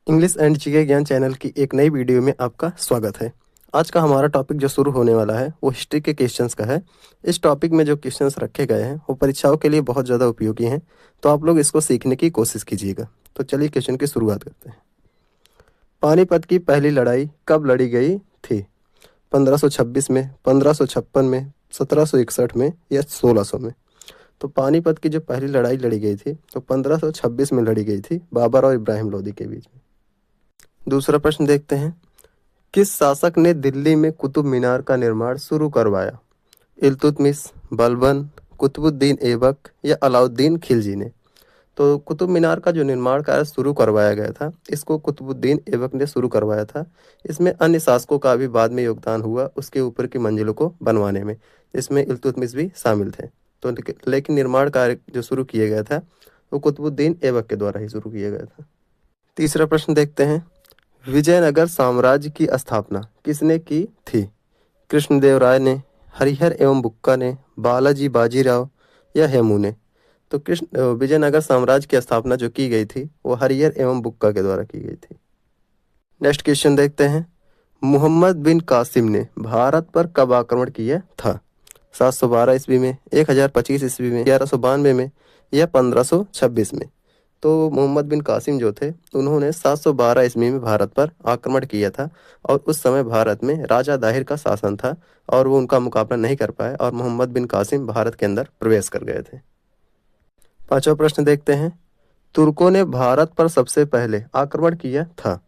English and GK ज्ञान channel की एक नई वीडियो में आपका स्वागत है। आज का हमारा टॉपिक जो शुरू होने वाला है वो हिस्ट्री के क्वेश्चंस का है। इस टॉपिक में जो क्वेश्चंस रखे गए हैं वो परीक्षाओं के लिए बहुत ज़्यादा उपयोगी हैं, तो आप लोग इसको सीखने की कोशिश कीजिएगा। तो चलिए क्वेश्चन की शुरुआत करते हैं। पानीपत की पहली लड़ाई कब लड़ी गई थी? 1526 में, 1556 में, 1761 में या 1600 में? तो पानीपत की जो पहली लड़ाई लड़ी गई थी तो 1526 में लड़ी गई थी, बाबर और इब्राहिम लोदी के बीच में। दूसरा प्रश्न देखते हैं। किस शासक ने दिल्ली में कुतुब मीनार का निर्माण शुरू करवाया? इल्तुतमिश, बलबन, कुतुबुद्दीन ऐबक या अलाउद्दीन खिलजी ने? तो कुतुब मीनार का जो निर्माण कार्य शुरू करवाया गया था, इसको कुतुबुद्दीन ऐबक ने शुरू करवाया था। इसमें अन्य शासकों का भी बाद में योगदान हुआ उसके ऊपर की मंजिलों को बनवाने में, इसमें इल्तुतमिश भी शामिल थे। तो लेकिन निर्माण कार्य जो शुरू किया गया था वो कुतुबुद्दीन ऐबक के द्वारा ही शुरू किया गया था। तीसरा प्रश्न देखते हैं। विजयनगर साम्राज्य की स्थापना किसने की थी? कृष्णदेवराय ने, हरिहर एवं बुक्का ने, बालाजी बाजीराव या हेमू ने? तो विजयनगर साम्राज्य की स्थापना जो की गई थी वो हरिहर एवं बुक्का के द्वारा की गई थी। नेक्स्ट क्वेश्चन देखते हैं। मोहम्मद बिन कासिम ने भारत पर कब आक्रमण किया था? 712 ईस्वी में, 1025 ईस्वी में, 1192 में या 1526 में? तो मोहम्मद बिन कासिम जो थे उन्होंने 712 ईस्वी में भारत पर आक्रमण किया था और उस समय भारत में राजा दाहिर का शासन था और वो उनका मुकाबला नहीं कर पाए और मोहम्मद बिन कासिम भारत के अंदर प्रवेश कर गए थे। पांचवा प्रश्न देखते हैं। तुर्कों ने भारत पर सबसे पहले आक्रमण किया था?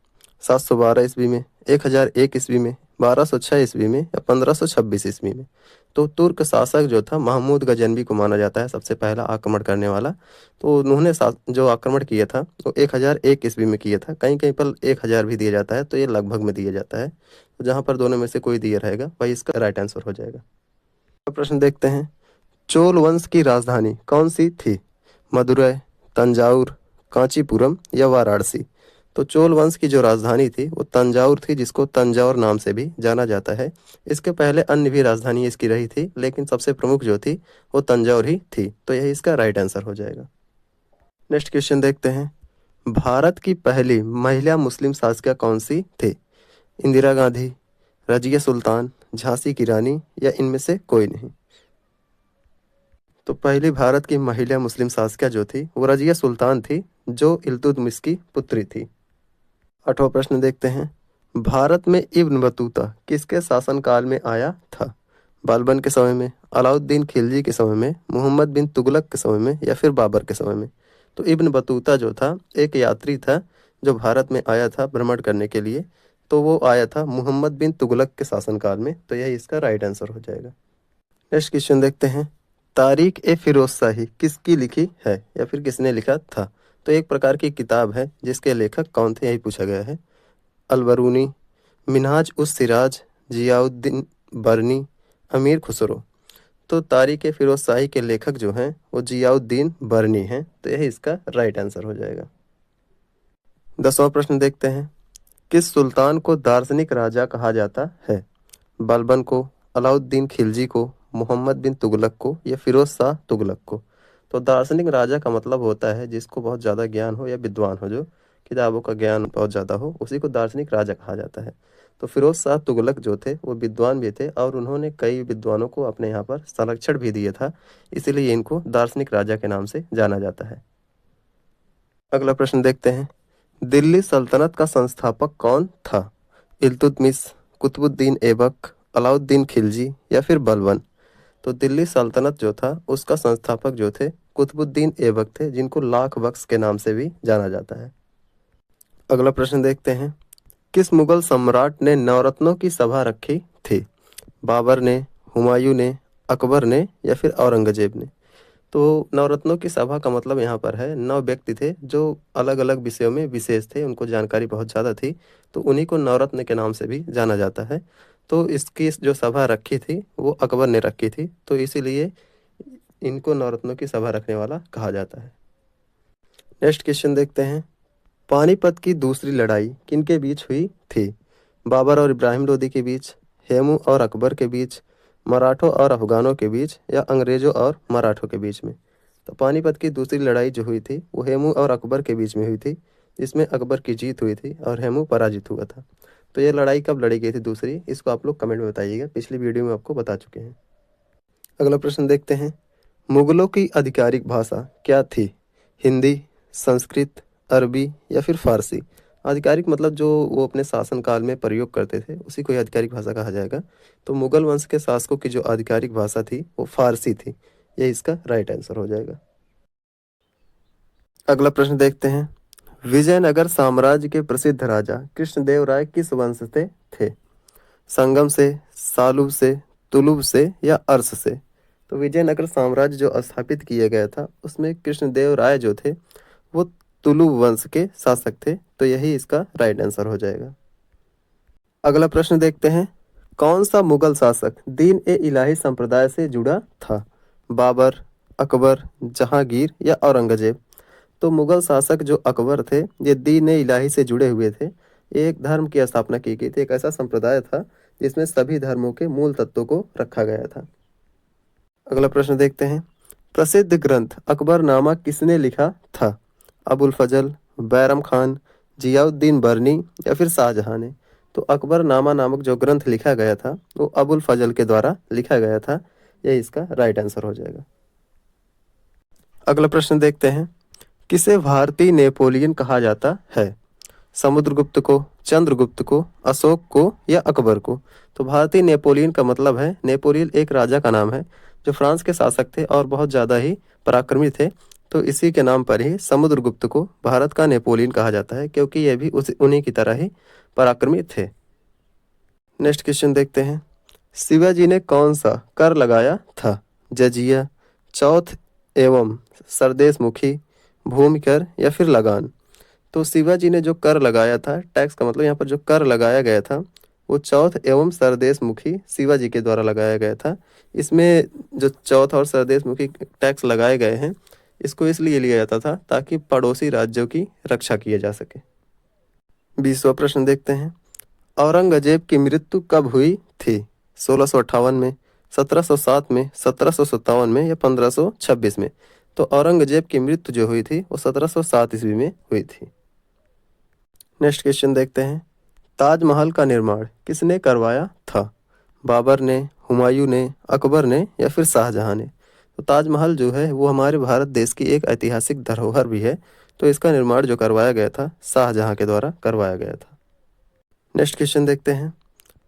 712 ईस्वी में, 1001 ईस्वी में, 1206 ईस्वी में या 1526 ईस्वी में? तो तुर्क शासक जो था महमूद गजनवी को माना जाता है सबसे पहला आक्रमण करने वाला। तो उन्होंने जो आक्रमण किया था वो 1001 ईस्वी में किया था। कहीं कहीं पर 1000 भी दिया जाता है, तो ये लगभग में दिया जाता है। तो जहाँ पर दोनों में से कोई दिया रहेगा वही इसका राइट आंसर हो जाएगा। प्रश्न देखते हैं। चोल वंश की राजधानी कौन सी थी? मदुरै, तंजाउर, कांचीपुरम या वाराणसी? तो चोल वंश की जो राजधानी थी वो तंजाउर थी, जिसको तंजौर नाम से भी जाना जाता है। इसके पहले अन्य भी राजधानी इसकी रही थी, लेकिन सबसे प्रमुख जो थी वो तंजौर ही थी। तो यही इसका राइट आंसर हो जाएगा। नेक्स्ट क्वेश्चन देखते हैं। भारत की पहली महिला मुस्लिम शासिका कौन सी थी? इंदिरा गांधी, रजिया सुल्तान, झांसी की रानी या इनमें से कोई नहीं? तो पहली भारत की महिला मुस्लिम शासिका जो थी वो रजिया सुल्तान थी, जो इल्तुतमिश की पुत्री थी। आठवां प्रश्न देखते हैं। भारत में इब्न बतूता किसके शासनकाल में आया था? बालबन के समय में, अलाउद्दीन खिलजी के समय में, मोहम्मद बिन तुगलक के समय में या फिर बाबर के समय में? तो इब्न बतूता जो था एक यात्री था जो भारत में आया था भ्रमण करने के लिए। तो वो आया था मोहम्मद बिन तुगलक के शासनकाल में। तो यही इसका राइट आंसर हो जाएगा। नेक्स्ट क्वेश्चन देखते हैं। तारीख ए फिरोज शाही किसकी लिखी है या फिर किसने लिखा था? तो एक प्रकार की किताब है जिसके लेखक कौन थे यही पूछा गया है। अलबरूनी, मिन्हाज उस सिराज, जियाउद्दीन बरनी, अमीर खुसरो? तो तारीख ए फिरोज शाही के लेखक जो हैं वो जियाउद्दीन बरनी हैं। तो यही इसका राइट आंसर हो जाएगा। 10वां प्रश्न देखते हैं। किस सुल्तान को दार्शनिक राजा कहा जाता है? बलबन को, अलाउद्दीन खिलजी को, मोहम्मद बिन तुगलक को या फिरोज शाह तुगलक को? तो दार्शनिक राजा का मतलब होता है जिसको बहुत ज़्यादा ज्ञान हो या विद्वान हो, जो किताबों का ज्ञान बहुत ज़्यादा हो, उसी को दार्शनिक राजा कहा जाता है। तो फिरोज शाह तुगलक जो थे वो विद्वान भी थे और उन्होंने कई विद्वानों को अपने यहाँ पर संरक्षण भी दिया था, इसीलिए इनको दार्शनिक राजा के नाम से जाना जाता है। अगला प्रश्न देखते हैं। दिल्ली सल्तनत का संस्थापक कौन था? इल्तुतमिश, कुतुबुद्दीन ऐबक, अलाउद्दीन खिलजी या फिर बलबन? तो दिल्ली सल्तनत जो था उसका संस्थापक जो थे कुतुबुद्दीन ऐबक थे, जिनको लाख बख्श के नाम से भी जाना जाता है। अगला प्रश्न देखते हैं। किस मुगल सम्राट ने नवरत्नों की सभा रखी थी? बाबर ने, हुमायूं ने, अकबर ने या फिर औरंगजेब ने? तो नवरत्नों की सभा का मतलब यहाँ पर है 9 व्यक्ति थे जो अलग अलग विषयों में विशेष थे, उनको जानकारी बहुत ज़्यादा थी, तो उन्हीं को नवरत्न के नाम से भी जाना जाता है। तो इसकी जो सभा रखी थी वो अकबर ने रखी थी, तो इसीलिए इनको नवरत्नों की सभा रखने वाला कहा जाता है। नेक्स्ट क्वेश्चन देखते हैं। पानीपत की दूसरी लड़ाई किनके बीच हुई थी? बाबर और इब्राहिम लोदी के बीच, हेमू और अकबर के बीच, मराठों और अफगानों के बीच या अंग्रेजों और मराठों के बीच में? तो पानीपत की दूसरी लड़ाई जो हुई थी वो हेमू और अकबर के बीच में हुई थी, जिसमें अकबर की जीत हुई थी और हेमू पराजित हुआ था। तो ये लड़ाई कब लड़ी गई थी दूसरी, इसको आप लोग कमेंट में बताइएगा, पिछली वीडियो में आपको बता चुके हैं। अगला प्रश्न देखते हैं, मुगलों की आधिकारिक भाषा क्या थी? हिंदी, संस्कृत, अरबी या फिर फारसी? आधिकारिक मतलब जो वो अपने शासन काल में प्रयोग करते थे उसी को ही आधिकारिक भाषा कहा जाएगा। तो मुगल वंश के शासकों की जो आधिकारिक भाषा थी वो फारसी थी। यह इसका राइट आंसर हो जाएगा। अगला प्रश्न देखते हैं, विजयनगर साम्राज्य के प्रसिद्ध राजा कृष्णदेव राय किस वंश से थे? संगम से, सालुब से, तुलुब से या अर्स से? तो विजयनगर साम्राज्य जो स्थापित किया गया था उसमें कृष्णदेव राय जो थे वो तुलुब वंश के शासक थे। तो यही इसका राइट आंसर हो जाएगा। अगला प्रश्न देखते हैं, कौन सा मुगल शासक दीन ए इलाही संप्रदाय से जुड़ा था? बाबर, अकबर, जहांगीर या औरंगजेब? तो मुगल शासक जो अकबर थे ये दीन ए इलाही से जुड़े हुए थे। एक धर्म की स्थापना की गई थी, एक ऐसा संप्रदाय था जिसमें सभी धर्मों के मूल तत्वों को रखा गया था। अगला प्रश्न देखते हैं, प्रसिद्ध ग्रंथ अकबरनामा किसने लिखा था? अबुल फजल, बैरम खान, जियाउद्दीन बर्नी या फिर शाहजहां ने? तो अकबरनामा नामक जो ग्रंथ लिखा गया था वो अबुल फजल के द्वारा लिखा गया था। यह इसका राइट आंसर हो जाएगा। अगला प्रश्न देखते हैं, किसे भारतीय नेपोलियन कहा जाता है? समुद्रगुप्त को, चंद्रगुप्त को, अशोक को या अकबर को? तो भारतीय नेपोलियन का मतलब है, नेपोलियन एक राजा का नाम है जो फ्रांस के शासक थे और बहुत ज़्यादा ही पराक्रमी थे। तो इसी के नाम पर ही समुद्रगुप्त को भारत का नेपोलियन कहा जाता है, क्योंकि ये भी उन्हीं की तरह ही पराक्रमी थे। नेक्स्ट क्वेश्चन देखते हैं, शिवाजी ने कौन सा कर लगाया था? जजिया, चौथ एवं सरदेशमुखी, भूमि कर या फिर लगान? तो शिवाजी ने जो कर लगाया था, टैक्स का मतलब यहाँ पर जो कर लगाया गया था वो चौथ एवं सरदेशमुखी शिवाजी के द्वारा लगाया गया था। इसमें जो चौथ और सरदेशमुखी टैक्स लगाए गए हैं इसको इसलिए लिया जाता था ताकि पड़ोसी राज्यों की रक्षा किया जा सके। 20वां प्रश्न देखते हैं, औरंगजेब की मृत्यु कब हुई थी? 1658 में, 1707 में, 1757 में या 1526 में? तो औरंगजेब की मृत्यु जो हुई थी वो 1707 ईस्वी में हुई थी। नेक्स्ट क्वेश्चन देखते हैं, ताजमहल का निर्माण किसने करवाया था? बाबर ने, हुमायूं ने, अकबर ने या फिर शाहजहां ने? तो ताजमहल जो है वो हमारे भारत देश की एक ऐतिहासिक धरोहर भी है। तो इसका निर्माण जो करवाया गया था शाहजहां के द्वारा करवाया गया था। नेक्स्ट क्वेश्चन देखते हैं,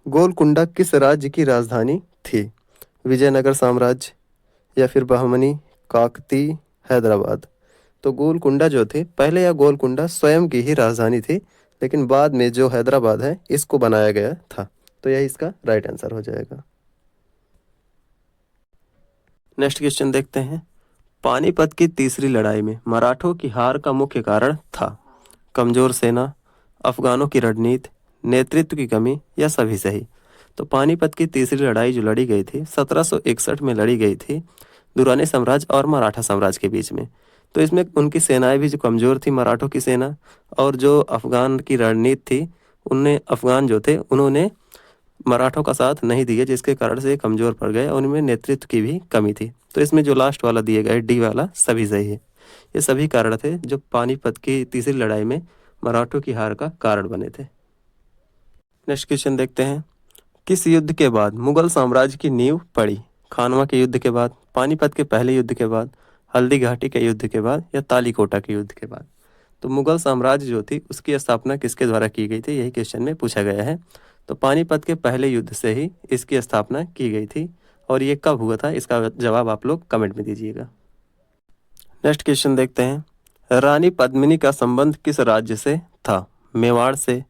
गोलकुंडा किस राज्य की राजधानी थी? विजयनगर साम्राज्य या फिर बहमनी, काकती, हैदराबाद? तो गोलकुंडा जो थे, पहले यह गोलकुंडा स्वयं की ही राजधानी थी, लेकिन बाद में जो हैदराबाद है इसको बनाया गया था। तो यह इसका राइट आंसर हो जाएगा। नेक्स्ट क्वेश्चन देखते हैं, पानीपत की तीसरी लड़ाई में मराठों की हार का मुख्य कारण था? कमजोर सेना, अफगानों की रणनीति, नेतृत्व की कमी या सभी सही? तो पानीपत की तीसरी लड़ाई जो लड़ी गई थी 1761 में लड़ी गई थी दुरानी साम्राज्य और मराठा साम्राज्य के बीच में। तो इसमें उनकी सेनाएं भी जो कमज़ोर थी, मराठों की सेना, और जो अफगान की रणनीति थी उनने अफगान जो थे उन्होंने मराठों का साथ नहीं दिया, जिसके कारण से कमज़ोर पड़ गए और उनमें नेतृत्व की भी कमी थी। तो इसमें जो लास्ट वाला दिए गए डी वाला सभी सही है। ये सभी कारण थे जो पानीपत की तीसरी लड़ाई में मराठों की हार का कारण बने थे। नेक्स्ट क्वेश्चन देखते हैं, किस युद्ध के बाद मुगल साम्राज्य की नींव पड़ी? खानवा के युद्ध के बाद, पानीपत के पहले युद्ध के बाद, हल्दी घाटी के युद्ध के बाद या तालीकोटा के युद्ध के बाद? तो मुगल साम्राज्य जो थी उसकी स्थापना किसके द्वारा की गई थी, यही क्वेश्चन में पूछा गया है। तो पानीपत के पहले युद्ध से ही इसकी स्थापना की गई थी। और ये कब हुआ था इसका जवाब आप लोग कमेंट में दीजिएगा। नेक्स्ट क्वेश्चन देखते हैं, रानी पद्मिनी का संबंध किस राज्य से था? मेवाड़ से,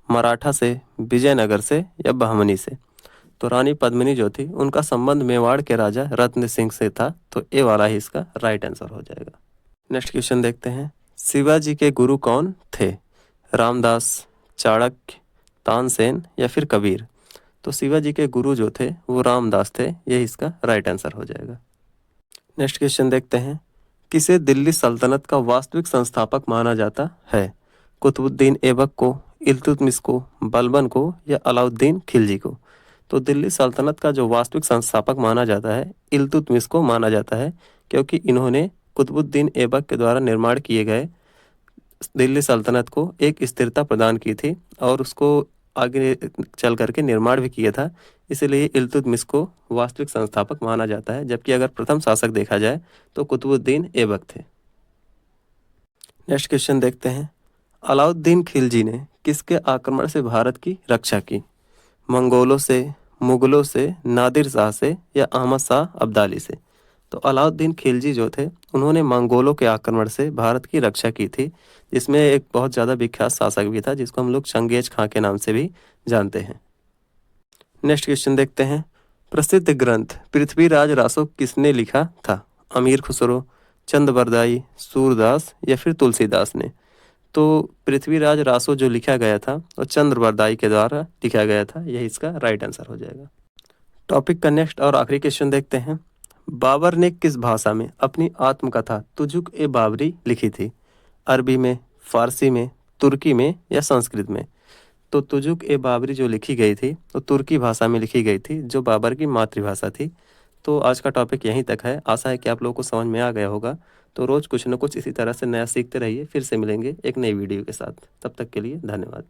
मराठा से, विजयनगर से या बहमनी से? तो रानी पद्मिनी जो थी उनका संबंध मेवाड़ के राजा रत्न सिंह से था। तो ए वाला ही इसका राइट आंसर हो जाएगा। नेक्स्ट क्वेश्चन देखते हैं, शिवाजी के गुरु कौन थे? रामदास, चाणक्य, तानसेन या फिर कबीर? तो शिवाजी के गुरु जो थे वो रामदास थे। यही इसका राइट आंसर हो जाएगा। नेक्स्ट क्वेश्चन देखते हैं, किसे दिल्ली सल्तनत का वास्तविक संस्थापक माना जाता है? कुतुबुद्दीन ऐबक को, इल्तुतमिश को, बलबन को या अलाउद्दीन खिलजी को? तो दिल्ली सल्तनत का जो वास्तविक संस्थापक माना जाता है इल्तुतमिश को माना जाता है, क्योंकि इन्होंने कुतुबुद्दीन ऐबक के द्वारा निर्माण किए गए दिल्ली सल्तनत को एक स्थिरता प्रदान की थी और उसको आगे चल करके निर्माण भी किया था। इसलिए इल्तुतमिश को वास्तविक संस्थापक माना जाता है, जबकि अगर प्रथम शासक देखा जाए तो कुतुबुद्दीन ऐबक थे। नेक्स्ट क्वेश्चन देखते हैं। अलाउद्दीन खिलजी ने किसके आक्रमण से भारत की रक्षा की? मंगोलों से, मुगलों से, नादिर शाह से या अहमद शाह अब्दाली से? तो अलाउद्दीन खिलजी जो थे उन्होंने मंगोलों के आक्रमण से भारत की रक्षा की थी, जिसमें एक बहुत ज़्यादा विख्यात शासक भी था जिसको हम लोग चंगेज खां के नाम से भी जानते हैं। नेक्स्ट क्वेश्चन देखते हैं। प्रसिद्ध ग्रंथ पृथ्वीराज रासो किसने लिखा था? अमीर खुसरो, चंद बरदाई, सूरदास या फिर तुलसीदास ने? तो पृथ्वीराज रासो जो लिखा गया था वो चंद्र बरदाई के द्वारा लिखा गया था। यही इसका राइट आंसर हो जाएगा। टॉपिक का नेक्स्ट और आखिरी क्वेश्चन देखते हैं। बाबर ने किस भाषा में अपनी आत्मकथा तुजुक ए बाबरी लिखी थी? अरबी में, फारसी में, तुर्की में या संस्कृत में? तो तुजुक ए बाबरी जो लिखी गई थी तो तुर्की भाषा में लिखी गई थी, जो बाबर की मातृभाषा थी। तो आज का टॉपिक यहीं तक है। आशा है कि आप लोगों को समझ में आ गया होगा। तो रोज़ कुछ न कुछ इसी तरह से नया सीखते रहिए। फिर से मिलेंगे एक नई वीडियो के साथ। तब तक के लिए धन्यवाद।